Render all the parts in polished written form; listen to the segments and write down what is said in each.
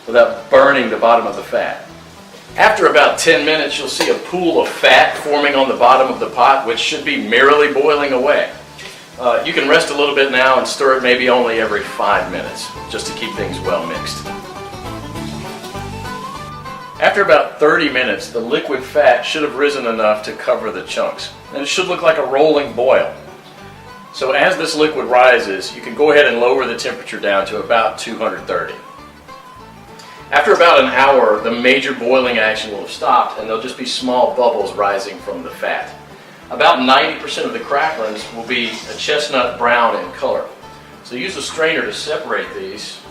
without burning the bottom of the fat. After about 10 minutes, you'll see a pool of fat forming on the bottom of the pot, which should be merrily boiling away. You can rest a little bit now and stir it maybe only every 5 minutes, just to keep things well mixed. After about 30 minutes, the liquid fat should have risen enough to cover the chunks, and it should look like a rolling boil. So as this liquid rises, you can go ahead and lower the temperature down to about 230. After about an hour, the major boiling action will have stopped, and there'll just be small bubbles rising from the fat. About 90% of the cracklings will be a chestnut brown in color. So use a strainer to separate these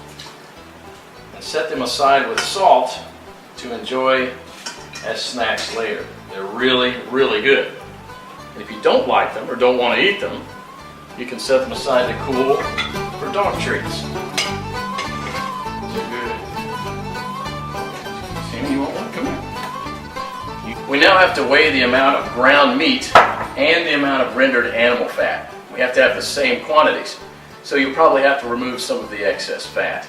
and set them aside with salt to enjoy as snacks later. They're really, really good. And if you don't like them or don't want to eat them, you can set them aside to cool for dog treats. They're good. Sammy, you want one? Come here. We now have to weigh the amount of ground meat and the amount of rendered animal fat. We have to have the same quantities, so you'll probably have to remove some of the excess fat.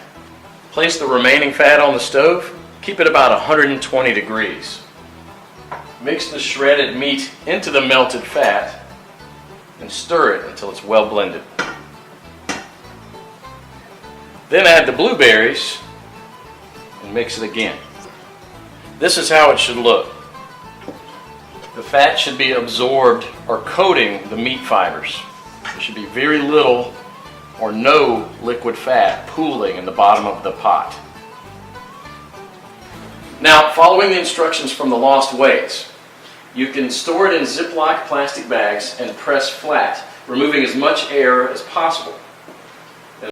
Place the remaining fat on the stove. Keep it about 120 degrees. Mix the shredded meat into the melted fat and stir it until it's well blended. Then add the blueberries and mix it again. This is how it should look. The fat should be absorbed or coating the meat fibers. There should be very little or no liquid fat pooling in the bottom of the pot. Now, following the instructions from the Lost Ways, you can store it in Ziploc plastic bags and press flat, removing as much air as possible.